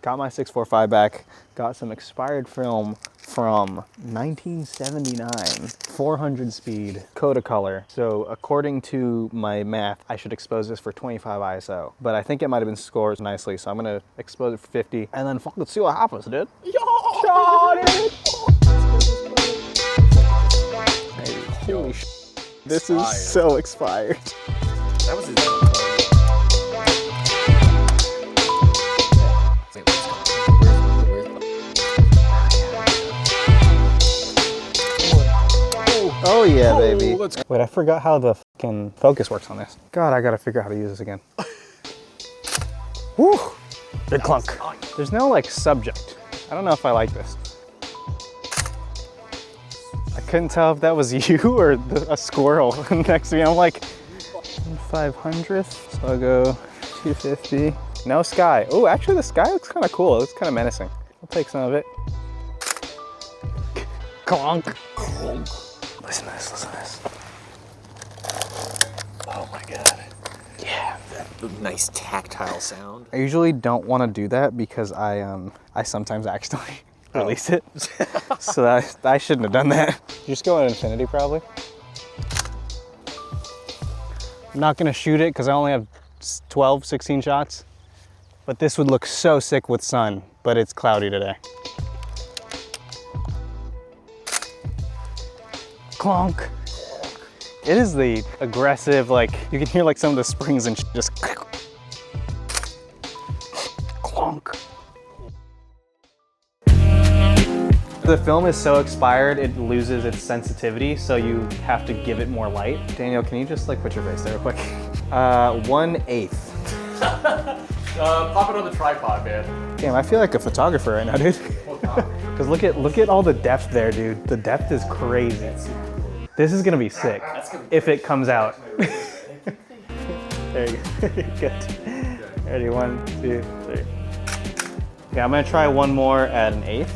Got my 645 back, got some expired film from 1979, 400 speed, Kodacolor. So according to my math, I should expose this for 25 ISO, but I think it might've been scored nicely, so I'm gonna expose it for 50 and then fucking see what happens, dude. Dude. Holy sh**. This is so expired. That was his Oh yeah, baby. Wait, I forgot how the fucking focus works on this. God, I gotta figure out how to use this again. Woo! Big clunk. There's no like subject. I don't know if I like this. I couldn't tell if that was you or a squirrel next to me. I'm like, 500th, so I'll go 250. No sky. Oh, actually the sky looks kind of cool. It looks kind of menacing. I'll take some of it. Clunk. Listen to this, listen to this. Oh my God. Yeah. That nice tactile sound. I usually don't want to do that because I sometimes accidentally release it. So I shouldn't have done that. You just go at infinity probably. I'm not gonna shoot it because I only have 12, 16 shots. But this would look so sick with sun, but it's cloudy today. Clonk. It is the aggressive, like, you can hear like some of the springs and just clonk. The film is so expired, it loses its sensitivity, so you have to give it more light. Daniel, can you just like put your face there real quick? 1/8. Pop it on the tripod, man. Damn, I feel like a photographer right now, dude. Because look at all the depth there, dude. The depth is crazy. This is gonna be sick if it comes out. There you go. Good. Ready, 1, 2, 3. Okay, I'm gonna try one more at 1/8.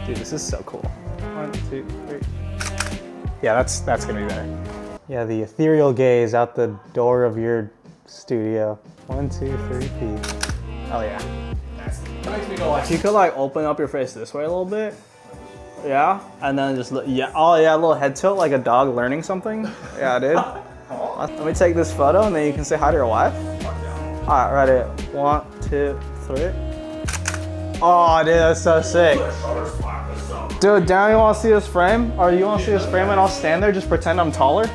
Dude, this is so cool. 1, 2, 3. Yeah, that's gonna be better. Yeah, the ethereal gaze out the door of your studio. 1, 2, 3, peek. Oh yeah. That makes me go like, If you could like open up your face this way a little bit. Yeah, and then just, yeah, oh yeah, a little head tilt like a dog learning something. Yeah, dude. Let me take this photo and then you can say hi to your wife. All right, ready? 1, 2, 3. Oh, dude, that's so sick. Dude, Dan, you wanna see this frame? Or you wanna see this frame and I'll stand there, just pretend I'm taller?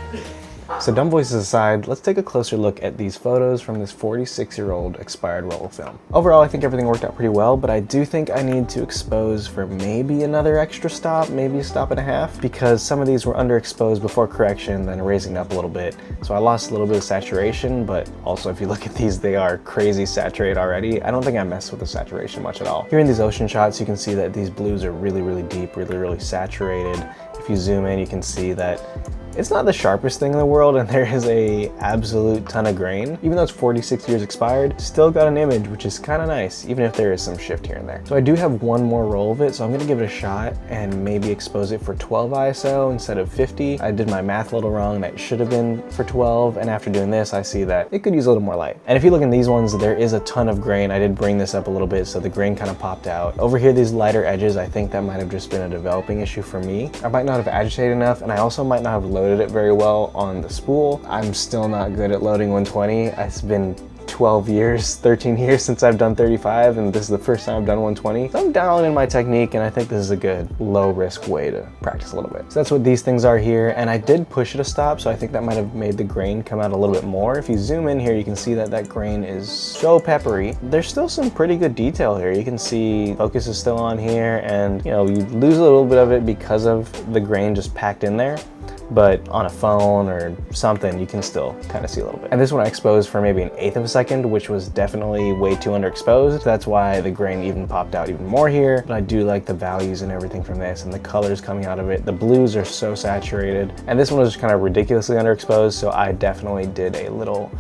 So dumb voices aside, let's take a closer look at these photos from this 46-year-old expired roll of film. Overall, I think everything worked out pretty well, but I do think I need to expose for maybe another extra stop, maybe a stop and a half, because some of these were underexposed before correction, then raising up a little bit. So I lost a little bit of saturation, but also if you look at these, they are crazy saturated already. I don't think I messed with the saturation much at all. Here in these ocean shots, you can see that these blues are really, really deep, really, really saturated. If you zoom in, you can see that it's not the sharpest thing in the world and there is a absolute ton of grain. Even though it's 46 years expired, still got an image, which is kind of nice, even if there is some shift here and there. So I do have one more roll of it, so I'm gonna give it a shot and maybe expose it for 12 ISO instead of 50. I did my math a little wrong, that should have been for 12, and after doing this, I see that it could use a little more light. And if you look in these ones, there is a ton of grain. I did bring this up a little bit, so the grain kind of popped out. Over here, these lighter edges, I think that might have just been a developing issue for me. I might not have agitated enough, and I also might not have loaded it very well on the spool. I'm still not good at loading 120. It's been 12 years, 13 years since I've done 35, and this is the first time I've done 120. So I'm down in my technique, and I think this is a good low risk way to practice a little bit. So that's what these things are here, and I did push it a stop, so I think that might have made the grain come out a little bit more. If you zoom in here, you can see that that grain is so peppery. There's still some pretty good detail here. You can see focus is still on here, and you know, you lose a little bit of it because of the grain just packed in there. But on a phone or something, you can still kind of see a little bit. And this one I exposed for maybe 1/8 of a second, which was definitely way too underexposed. That's why the grain even popped out even more here. But I do like the values and everything from this and the colors coming out of it. The blues are so saturated. And this one was kind of ridiculously underexposed, so I definitely did a little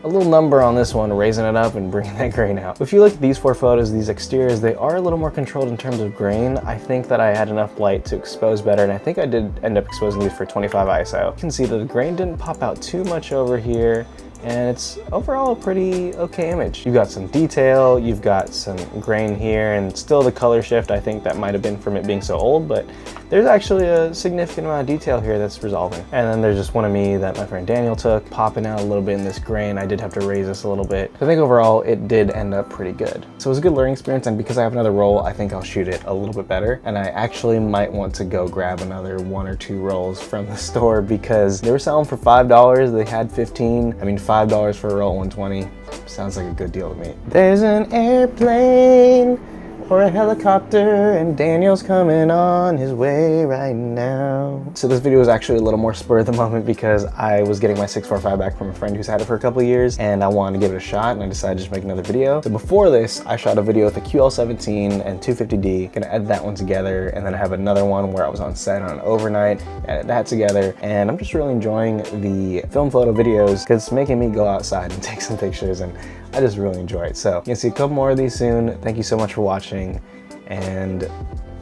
number on this one, raising it up and bringing that grain out. If you look at these 4 photos, these exteriors, they are a little more controlled in terms of grain. I think that I had enough light to expose better, and I think I did end up exposing these for 25 ISO. You can see that the grain didn't pop out too much over here. and it's overall a pretty okay image. You've got some detail, you've got some grain here, and still the color shift. I think that might have been from it being so old, but there's actually a significant amount of detail here that's resolving. And then there's just one of me that my friend Daniel took, popping out a little bit in this grain. I did have to raise this a little bit. I think overall it did end up pretty good. So it was a good learning experience, and because I have another roll, I think I'll shoot it a little bit better. And I actually might want to go grab another 1 or 2 rolls from the store because they were selling for $5. They had 15. I mean, $5 for a roll, 120. Sounds like a good deal to me. There's an airplane or a helicopter, and Daniel's coming on his way right now. So this video was actually a little more spur of the moment because I was getting my 645 back from a friend who's had it for a couple of years, and I wanted to give it a shot, and I decided to just make another video. So before this, I shot a video with a QL17 and 250D, gonna edit that one together, and then I have another one where I was on set on an overnight, edit that together, and I'm just really enjoying the film photo videos because it's making me go outside and take some pictures, and I just really enjoy it. So you can see a couple more of these soon. Thank you so much for watching, and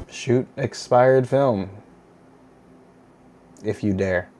shoot expired film if you dare.